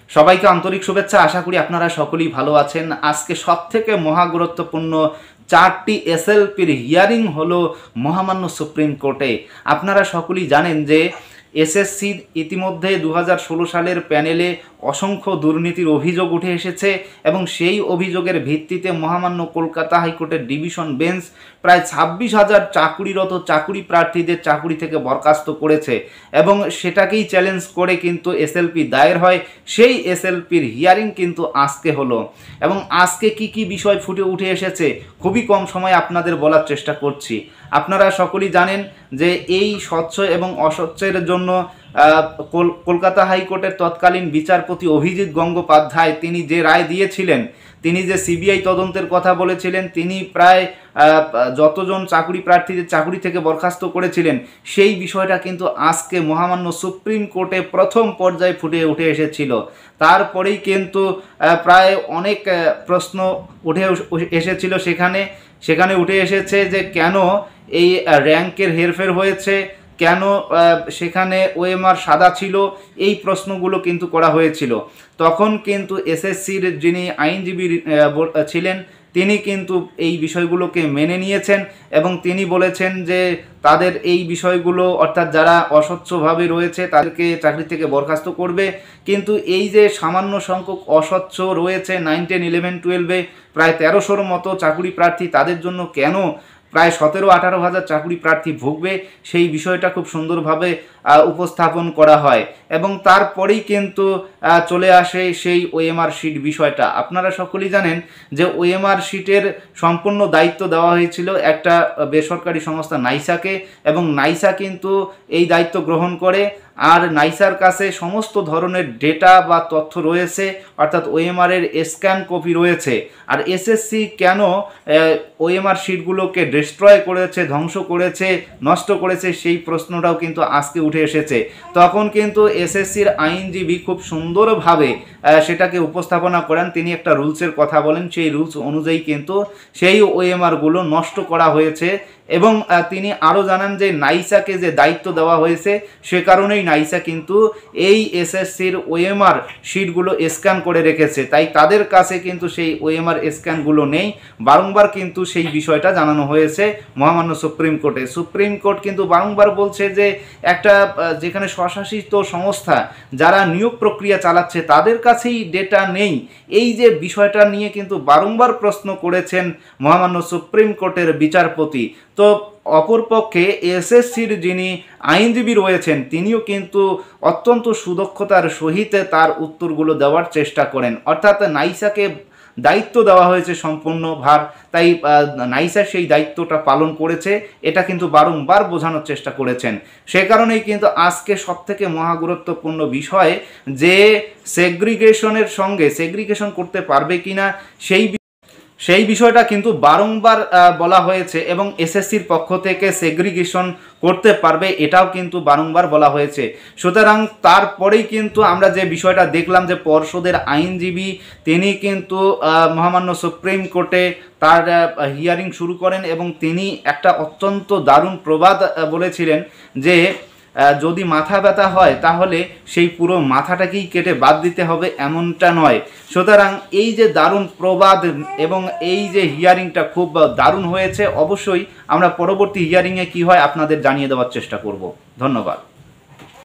সবাইকে আন্তরিক শুভেচ্ছা। আশা করি আপনারা সকলেই ভালো আছেন। আজকে সবথেকে মহা গুরুত্বপূর্ণ 4টি এসএলপির হিয়ারিং হলো মহামান্য সুপ্রিম কোর্টে। আপনারা সকলেই জানেন যে এসএসসি ইতিমধ্যে 2016 সালের প্যানেলে অসংখ্য দুর্নীতির অভিযোগ উঠে এসেছে এবং সেই অভিযোগের ভিত্তিতে মহামান্য কলকাতা হাইকোর্টের ডিভিশন বেঞ্চ প্রায় 26,000 চাকুরিরত চাকুরি প্রার্থীদের চাকুরি থেকে বরখাস্ত করেছে এবং সেটাকেই চ্যালেঞ্জ করে কিন্তু এসএলপি দায়ের হয়। সেই এসএলপির হিয়ারিং কিন্তু আজকে হলো এবং আজকে কি বিষয় ফুটে উঠে এসেছে খুবই কম সময় আপনাদের বলার চেষ্টা করছি। আপনারা সকলেই জানেন যে এই স্বচ্ছ এবং অস্বচ্ছের জন্য কলকাতা হাইকোর্টের তৎকালীন বিচারপতি অভিজিৎ গঙ্গোপাধ্যায় তিনি যে রায় দিয়েছিলেন, তিনি যে সিবিআই তদন্তের কথা বলেছিলেন, তিনি প্রায় যতজন চাকুরি প্রার্থীদের চাকুরি থেকে বরখাস্ত করেছিলেন, সেই বিষয়টা কিন্তু আজকে মহামান্য সুপ্রিম কোর্টে প্রথম পর্যায়ে ফুটে উঠে এসেছিল। তারপরেই কিন্তু প্রায় অনেক প্রশ্ন উঠে এসেছিল, সেখানে উঠে এসেছে যে কেন এই র্যাঙ্কের হেরফের হয়েছে, কেন সেখানে ওএমআর সাদা ছিল, এই প্রশ্নগুলো কিন্তু করা হয়েছিল। তখন কিন্তু এসএসসির যিনি আইনজীবী ছিলেন তিনি কিন্তু এই বিষয়গুলোকে মেনে নিয়েছেন এবং তিনি বলেছেন যে তাদের এই বিষয়গুলো অর্থাৎ যারা অস্বচ্ছভাবে রয়েছে তাদেরকে চাকরি থেকে বরখাস্ত করবে। কিন্তু এই যে সামান্য সংখ্যক অস্বচ্ছ রয়েছে 9, 10, 11, 12 প্রায় 1300 মতো চাকুরি প্রার্থী, তাদের জন্য কেন প্রায় 17-18 হাজার চাকুরি প্রার্থী ভুগবে, সেই বিষয়টা খুব সুন্দরভাবে উপস্থাপন করা হয় এবং তারপরেই কিন্তু চলে আসে সেই ওএমআর শিট বিষয়টা। আপনারা সকলেই জানেন যে ওএমআর শিটের সম্পূর্ণ দায়িত্ব দেওয়া হয়েছিল একটা বেসরকারি সংস্থা নাইসাকে এবং নাইসা কিন্তু এই দায়িত্ব গ্রহণ করে আর নাইসার কাছে সমস্ত ধরনের ডেটা বা তথ্য রয়েছে, অর্থাৎ ওএমআরের স্ক্যান কপি রয়েছে। আর এসএসসি কেন ওএমআর শিটগুলোকে ডিস্ট্রয় করেছে, ধ্বংস করেছে, নষ্ট করেছে, সেই প্রশ্নটাও কিন্তু আজকে উঠে এসেছে। তখন কিন্তু এসএসসির আইনজীবী খুব সুন্দরভাবে সেটাকে উপস্থাপনা করেন। তিনি একটা রুলসের কথা বলেন, সেই রুলস অনুযায়ী কিন্তু সেই ওএমআরগুলো নষ্ট করা হয়েছে এবং তিনি আরও জানান যে নাইসাকে যে দায়িত্ব দেওয়া হয়েছে সে কারণেই নাইসা কিন্তু এই এসএসসির ওএমআর শিটগুলো স্ক্যান করে রেখেছে, তাই তাদের কাছে কিন্তু সেই ওএমআর স্ক্যানগুলো নেই। বারংবার কিন্তু সেই বিষয়টা জানানো হয়েছে মহামান্য সুপ্রিম কোর্টে। সুপ্রিম কোর্ট কিন্তু বারংবার বলছে যে একটা যেখানে স্বশাসিত সংস্থা যারা নিয়োগ প্রক্রিয়া চালাচ্ছে তাদের কাছেই ডেটা নেই, এই যে বিষয়টা নিয়ে কিন্তু বারংবার প্রশ্ন করেছেন মহামান্য সুপ্রিম কোর্টের বিচারপতি। তো অপরপক্ষে এসএসসির যিনি আইনজীবী রয়েছেন তিনিও কিন্তু অত্যন্ত সুদক্ষতার সহিত তার উত্তরগুলো দেওয়ার চেষ্টা করেন, অর্থাৎ নাইসাকে দায়িত্ব দেওয়া হয়েছে সম্পূর্ণ ভার, তাই নাইসা সেই দায়িত্বটা পালন করেছে, এটা কিন্তু বারংবার বোঝানোর চেষ্টা করেছেন। সে কারণেই কিন্তু আজকে সবথেকে মহাগুরুত্বপূর্ণ বিষয় যে সেগ্রিগেশনের সঙ্গে সেগ্রিগেশন করতে পারবে কিনা সেই বিষয়টা কিন্তু বারংবার বলা হয়েছে এবং এসএসসির পক্ষ থেকে সেগ্রিগেশন করতে পারবে এটাও কিন্তু বারংবার বলা হয়েছে। সুতরাং তারপরেই কিন্তু আমরা যে বিষয়টা দেখলাম যে পর্ষদের আইনজীবী তিনি কিন্তু মহামান্য সুপ্রিম কোর্টে তার হিয়ারিং শুরু করেন এবং তিনি একটা অত্যন্ত দারুণ প্রবাদ বলেছিলেন যে যদি মাথা ব্যথা হয় তাহলে সেই পুরো মাথাটাকেই কেটে বাদ দিতে হবে, এমনটা নয়। সুতরাং এই যে দারুণ প্রবাদ এবং এই যে হিয়ারিংটা খুব দারুণ হয়েছে, অবশ্যই আমরা পরবর্তী হিয়ারিংয়ে কী হয় আপনাদের জানিয়ে দেওয়ার চেষ্টা করব। ধন্যবাদ।